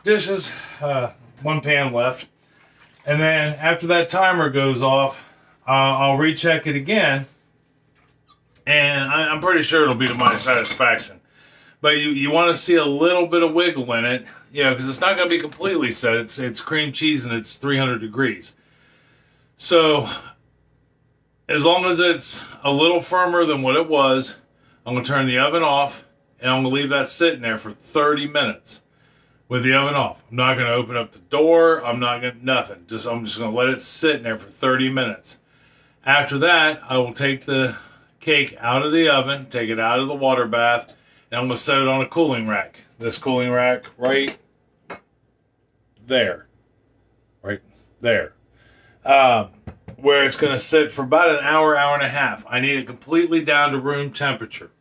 dishes. 1 pan left. And then after that timer goes off, I'll recheck it again. And I'm pretty sure it'll be to my satisfaction. But you want to see a little bit of wiggle in it, because it's not going to be completely set. It's cream cheese and it's 300 degrees. So as long as it's a little firmer than what it was, I'm going to turn the oven off and I'm going to leave that sitting there for 30 minutes with the oven off. I'm not going to open up the door. I'm not going to, nothing. I'm just going to let it sit in there for 30 minutes. After that, I will take the cake out of the oven, take it out of the water bath, and I'm going to set it on a cooling rack. This cooling rack right there. Right there. Where it's going to sit for about an hour, hour and a half. I need it completely down to room temperature.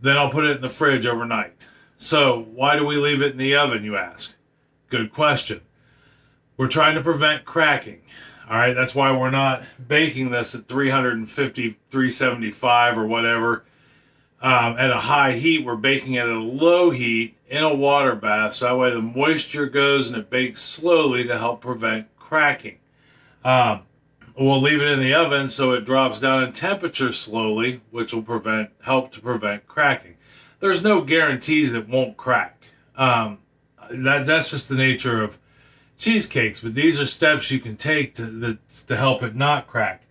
Then I'll put it in the fridge overnight. So why do we leave it in the oven, you ask? Good question. We're trying to prevent cracking. All right, that's why we're not baking this at 350, 375 or whatever at a high heat. We're baking it at a low heat in a water bath, so that way the moisture goes and it bakes slowly to help prevent cracking. We'll leave it in the oven so it drops down in temperature slowly, which will help to prevent cracking. There's no guarantees it won't crack. That's just the nature of cheesecakes, but these are steps you can take to help it not crack.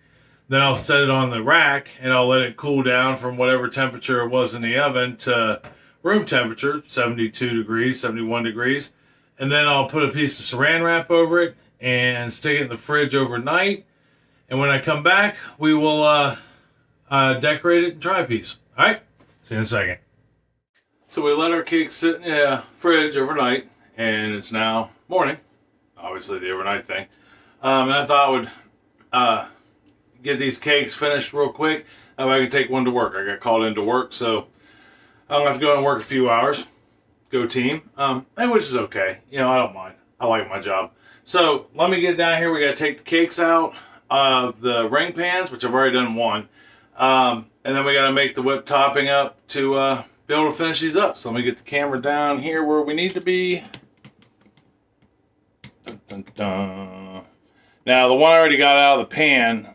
Then I'll set it on the rack and I'll let it cool down from whatever temperature it was in the oven to room temperature, 72 degrees, 71 degrees. And then I'll put a piece of saran wrap over it and stick it in the fridge overnight. And when I come back, we will decorate it and try a piece. All right, see you in a second. So we let our cake sit in the fridge overnight, and it's now morning. Obviously the overnight thing. And I thought I would get these cakes finished real quick. That way I can take one to work. I got called into work, so I'm going to have to go and work a few hours. Go team. Which is okay. I don't mind. I like my job. So let me get down here. We got to take the cakes out of the ring pans, which I've already done one. And then we got to make the whipped topping up to be able to finish these up. So let me get the camera down here where we need to be. Dun, dun, dun. Now, the one I already got out of the pan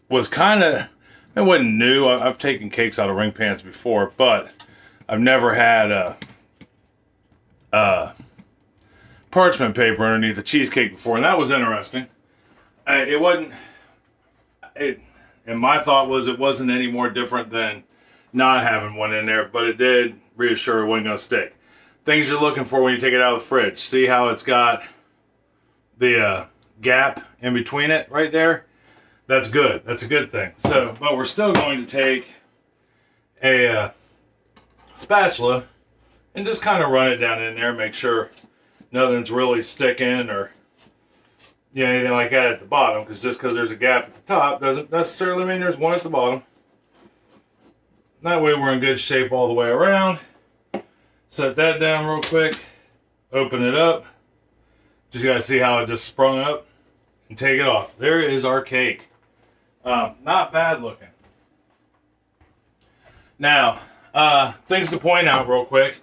was kind of, it wasn't new. I've taken cakes out of ring pans before, but I've never had parchment paper underneath the cheesecake before, and that was interesting. And my thought was it wasn't any more different than not having one in there, but it did reassure it wasn't going to stick. Things you're looking for when you take it out of the fridge. See how it's got the gap in between it right there? That's good. That's a good thing. So, but we're still going to take a spatula and just kind of run it down in there, make sure nothing's really sticking or anything like that at the bottom, because just because there's a gap at the top doesn't necessarily mean there's one at the bottom. That way we're in good shape all the way around. Set that down real quick. Open it up. Just got to see how it just sprung up and take it off. There is our cake. Not bad looking. Now, things to point out real quick.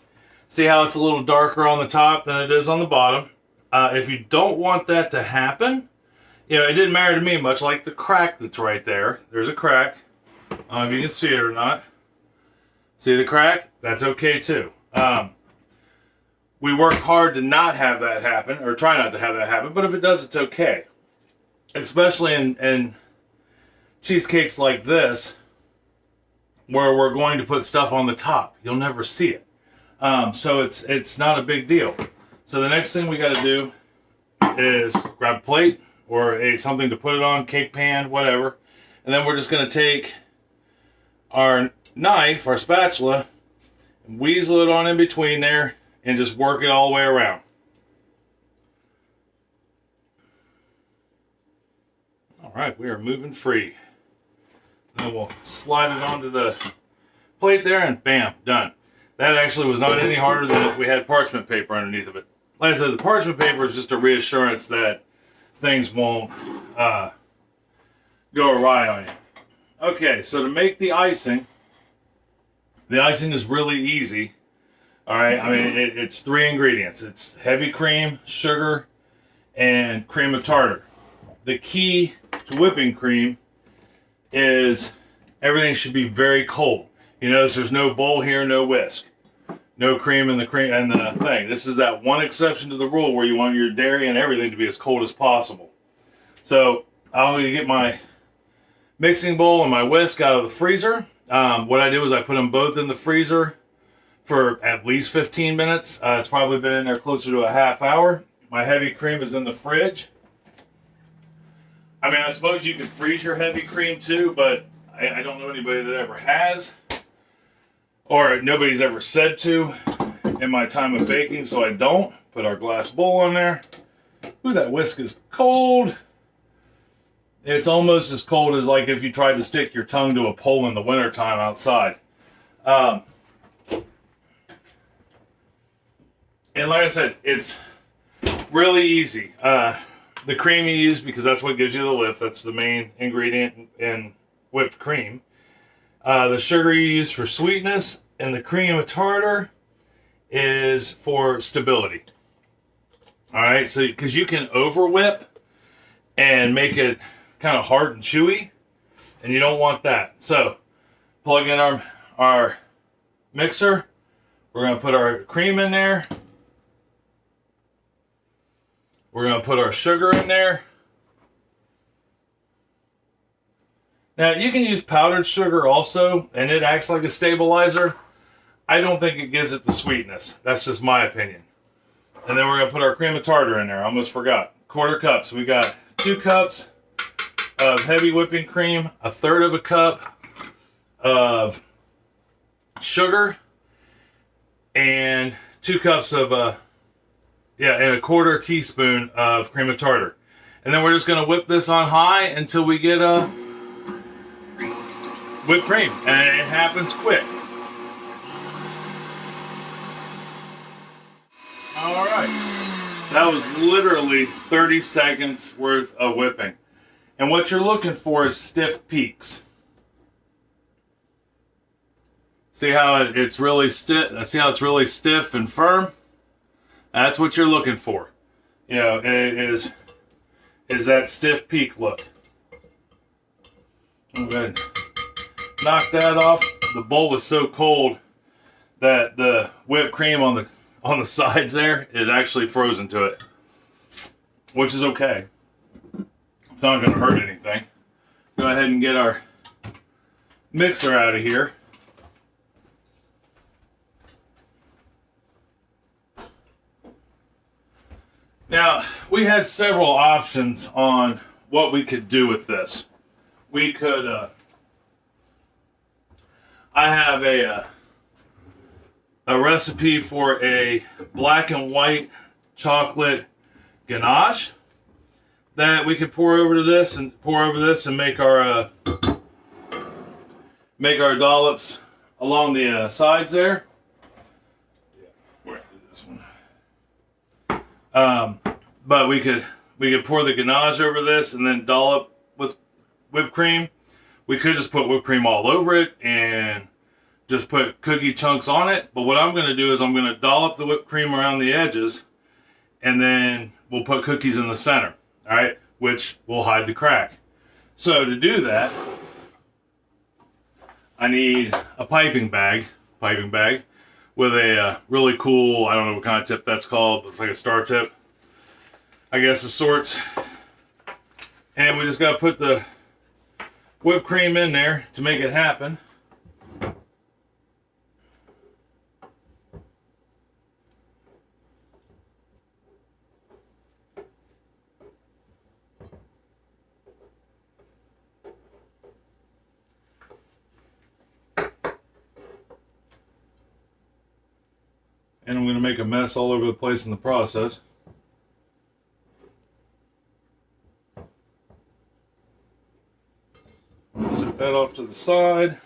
See how it's a little darker on the top than it is on the bottom. If you don't want that to happen, it didn't matter to me much, like the crack that's right there. There's a crack. I don't know if you can see it or not. See the crack? That's okay too. We work hard to not have that happen, or try not to have that happen, but if it does, it's okay. Especially in cheesecakes like this, where we're going to put stuff on the top. You'll never see it. So it's not a big deal. So the next thing we got to do is grab a plate or something to put it on, cake pan, whatever. And then we're just going to take our knife, our spatula, and weasel it on in between there and just work it all the way around. All right, we are moving free. Then we'll slide it onto the plate there and bam, done. That actually was not any harder than if we had parchment paper underneath of it. Like I said, the parchment paper is just a reassurance that things won't go awry on you. Okay, so to make the icing is really easy. All right, I mean, it's 3 ingredients. It's heavy cream, sugar, and cream of tartar. The key to whipping cream is everything should be very cold. You notice there's no bowl here, no whisk. No cream in the thing. This is that one exception to the rule where you want your dairy and everything to be as cold as possible. So I'm going to get my mixing bowl and my whisk out of the freezer. What I did was I put them both in the freezer for at least 15 minutes. It's probably been in there closer to a half hour. My heavy cream is in the fridge. I mean, I suppose you could freeze your heavy cream too, but I don't know anybody that ever has. Or nobody's ever said to in my time of baking, so I don't. Put our glass bowl on there. Ooh, that whisk is cold. It's almost as cold as like if you tried to stick your tongue to a pole in the wintertime outside. And like I said, it's really easy. The cream you use, because that's what gives you the lift. That's the main ingredient in whipped cream. The sugar you use for sweetness, and the cream of tartar is for stability. All right, so because you can over whip and make it kind of hard and chewy, and you don't want that. So plug in our mixer. We're going to put our cream in there. We're going to put our sugar in there. Now, you can use powdered sugar also, and it acts like a stabilizer. I don't think it gives it the sweetness. That's just my opinion. And then we're going to put our cream of tartar in there. I almost forgot. 1/4 cup. So we got 2 cups of heavy whipping cream, 1/3 of a cup of sugar, and 2 cups of, and 1/4 teaspoon of cream of tartar. And then we're just going to whip this on high until we get whipped cream, and it happens quick. All right, that was literally 30 seconds worth of whipping. And what you're looking for is stiff peaks. See how it's really stiff? See how it's really stiff and firm? That's what you're looking for. You know, is that stiff peak look. I'm going to knock that off. The bowl is so cold that the whipped cream on the sides there is actually frozen to it, which is okay. It's not going to hurt anything. Go ahead and get our mixer out of here. Now, we had several options on what we could do with this. We could, I have a recipe for a black and white chocolate ganache that we could pour over this and make our dollops along the sides there. Where did this one? But we could pour the ganache over this and then dollop with whipped cream. We could just put whipped cream all over it and just put cookie chunks on it. But what I'm going to do is I'm going to dollop the whipped cream around the edges, and then we'll put cookies in the center, all right, which will hide the crack. So to do that, I need a piping bag with a really cool, I don't know what kind of tip that's called, but it's like a star tip, I guess, of sorts. And we just got to put the whipped cream in there to make it happen. And I'm going to make a mess all over the place in the process. Set that off to the side.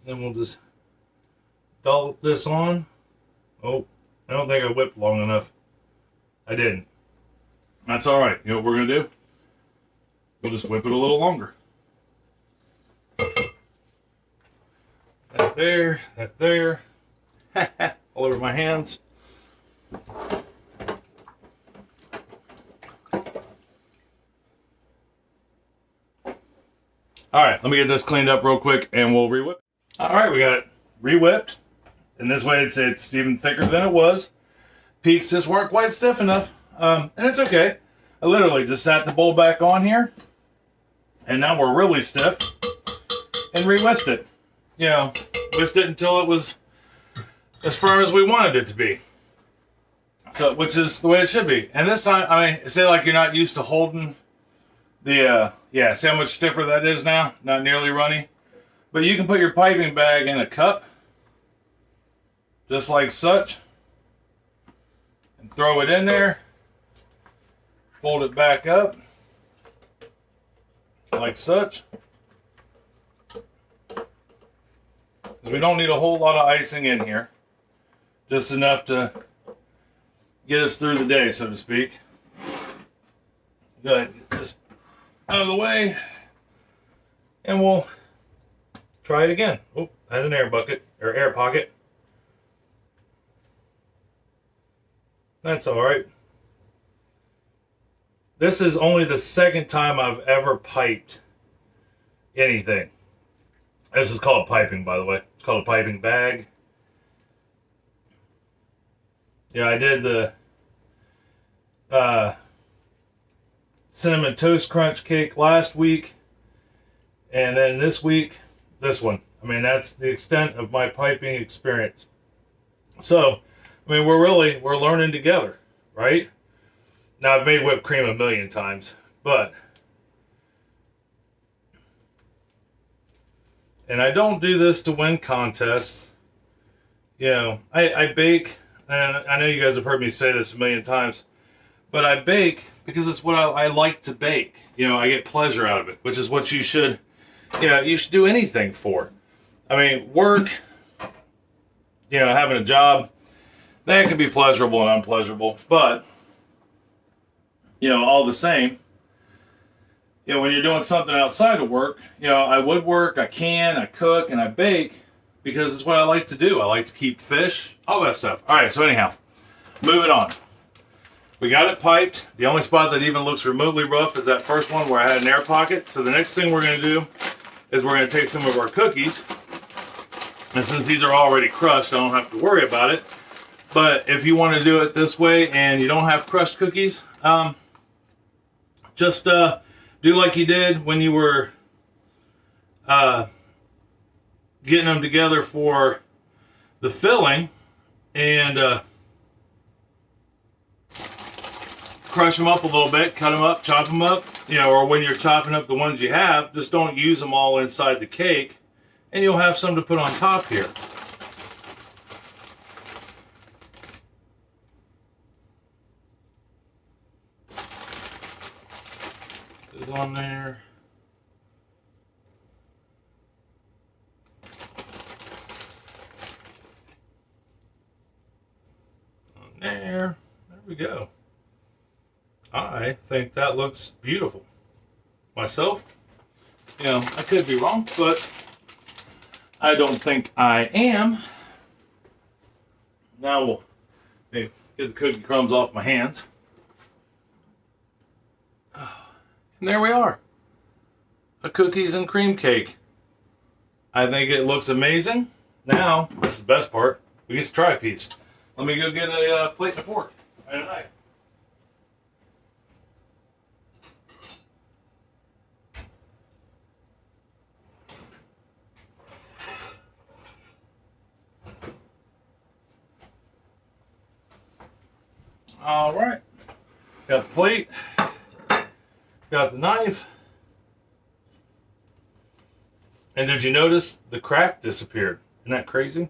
Then we'll just dollop this on. Oh, I don't think I whipped long enough. I didn't. That's all right. You know what we're going to do? We'll just whip it a little longer. That there, that there. All over my hands. All right, let me get this cleaned up real quick and we'll re-whip. All right, we got it re-whipped. And this way it's even thicker than it was. Peaks just weren't quite stiff enough. And it's okay. I literally just sat the bowl back on here. And now we're really stiff. And re-whisked it. You know, whisked it until it was as firm as we wanted it to be. So, which is the way it should be. And this time, I mean, say like you're not used to holding the, yeah, see how much stiffer that is now? Not nearly runny. But you can put your piping bag in a cup. Just like such. And throw it in there. Fold it back up. Like such. We don't need a whole lot of icing in here. Just enough to get us through the day, so to speak. Go ahead and get this out of the way. And we'll try it again. Oh, I had an air bucket, or air pocket. That's alright. This is only the second time I've ever piped anything. This is called piping, by the way. It's called a piping bag. Yeah, I did the Cinnamon Toast Crunch cake last week. And then this week, this one. I mean, that's the extent of my piping experience. So, I mean, we're learning together, right? Now, I've made whipped cream a million times, but... And I don't do this to win contests. You know, I bake, and I know you guys have heard me say this a million times, but I bake because it's what I like to bake. You know, I get pleasure out of it, which is what you should, you know, you should do anything for. I mean, work, you know, having a job, that can be pleasurable and unpleasurable, but, you know, all the same, you know, when you're doing something outside of work, you know, I woodwork, I can, I cook, and I bake because it's what I like to do. I like to keep fish, all that stuff. All right, so anyhow, moving on. We got it piped. The only spot that even looks remotely rough is that first one where I had an air pocket. So the next thing we're going to do is we're going to take some of our cookies. And since these are already crushed, I don't have to worry about it. But if you want to do it this way and you don't have crushed cookies, just do like you did when you were getting them together for the filling, and crush them up a little bit, cut them up, chop them up, you know, or when you're chopping up the ones you have, just don't use them all inside the cake, and you'll have some to put on top here. On there. On there. There we go. I think that looks beautiful. Myself, you know, I could be wrong, but I don't think I am. Now we'll maybe get the cookie crumbs off my hands. And there we are. A cookies and cream cake. I think it looks amazing. Now, this is the best part. We get to try a piece. Let me go get a plate and a fork and a knife. All right. Got the plate. Got the knife. And did you notice the crack disappeared? Isn't that crazy?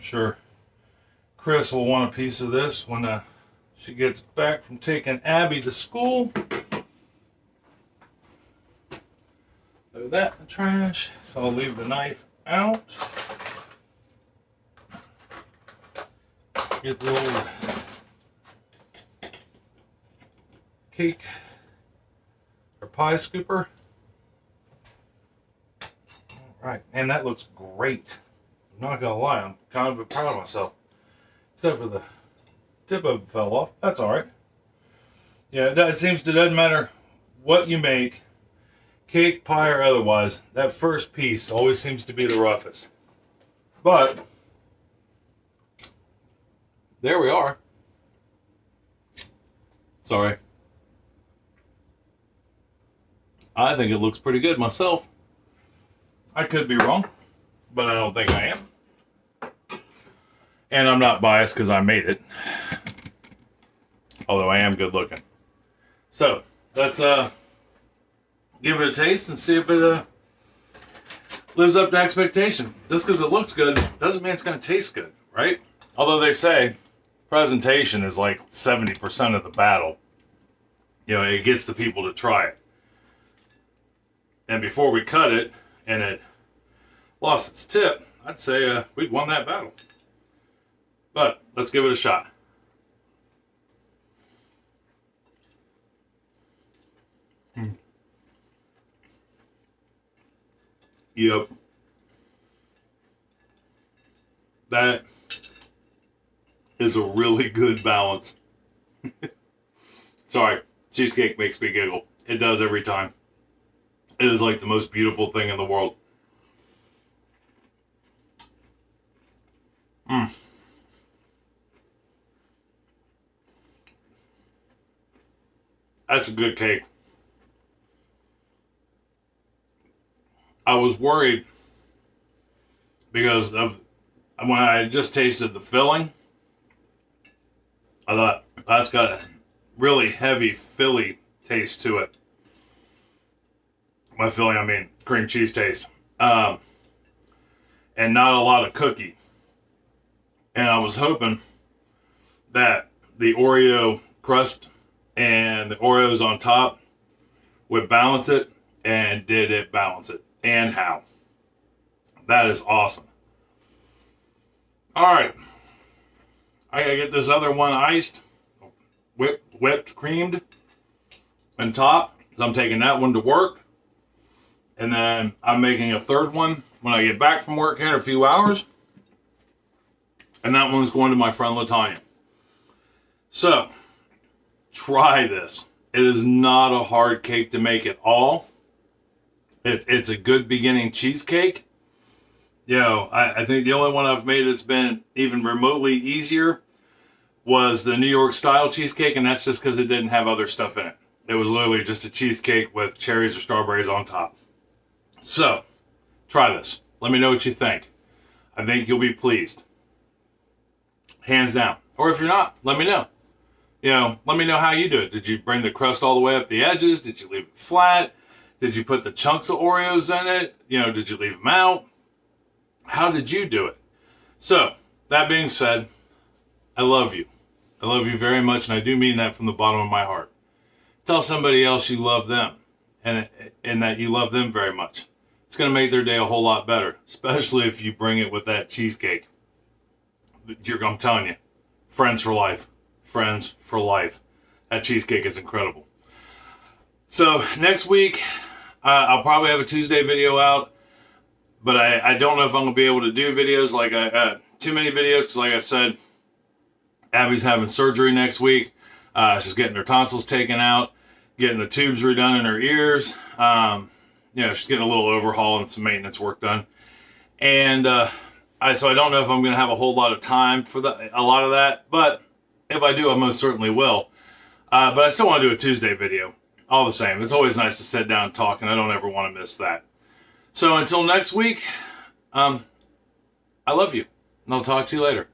sure Chris will want a piece of this when she gets back from taking Abby to school. Throw that in the trash. So I'll leave the knife out. Get the old cake or pie scooper. Alright, and that looks great. I'm not gonna lie, I'm kind of proud of myself. Except for the tip of it fell off. That's alright. Yeah, it doesn't matter what you make, cake, pie, or otherwise, that first piece always seems to be the roughest. But there we are. Sorry. I think it looks pretty good myself. I could be wrong, but I don't think I am. And I'm not biased because I made it. Although I am good looking. So, let's give it a taste and see if it lives up to expectation. Just because it looks good doesn't mean it's going to taste good, right? Although they say presentation is like 70% of the battle. You know, it gets the people to try it. And before we cut it and it lost its tip, I'd say we'd won that battle. But let's give it a shot. Yep. That is a really good balance. Sorry, cheesecake makes me giggle. It does every time. It is like the most beautiful thing in the world. That's a good cake. I was worried because of when I just tasted the filling. I thought that's got a really heavy Philly taste to it. By filling, I mean cream cheese taste. And not a lot of cookie. And I was hoping that the Oreo crust and the Oreos on top would balance it, and did it balance it? And how? That is awesome. Alright. I gotta get this other one iced, whipped, creamed, on top. So I'm taking that one to work. And then I'm making a third one when I get back from work here in a few hours. And that one's going to my friend LaTanya. So, try this. It is not a hard cake to make at all. It's a good beginning cheesecake. You know, I think the only one I've made that's been even remotely easier was the New York style cheesecake, and that's just because it didn't have other stuff in it. It was literally just a cheesecake with cherries or strawberries on top. So, try this. Let me know what you think. I think you'll be pleased. Hands down. Or if you're not, let me know. You know, let me know how you do it. Did you bring the crust all the way up the edges? Did you leave it flat? Did you put the chunks of Oreos in it? You know, did you leave them out? How did you do it? So, that being said, I love you. I love you very much, and I do mean that from the bottom of my heart. Tell somebody else you love them, and that you love them very much. It's going to make their day a whole lot better, especially if you bring it with that cheesecake. I'm telling you, friends for life. Friends for life. That cheesecake is incredible. So, next week, I'll probably have a Tuesday video out, but I don't know if I'm going to be able to do videos like too many videos, because like I said, Abby's having surgery next week. She's getting her tonsils taken out, getting the tubes redone in her ears. You know, she's getting a little overhaul and some maintenance work done. And so I don't know if I'm going to have a whole lot of time for a lot of that, but if I do, I most certainly will. But I still want to do a Tuesday video. All the same, it's always nice to sit down and talk, and I don't ever want to miss that. So until next week, I love you, and I'll talk to you later.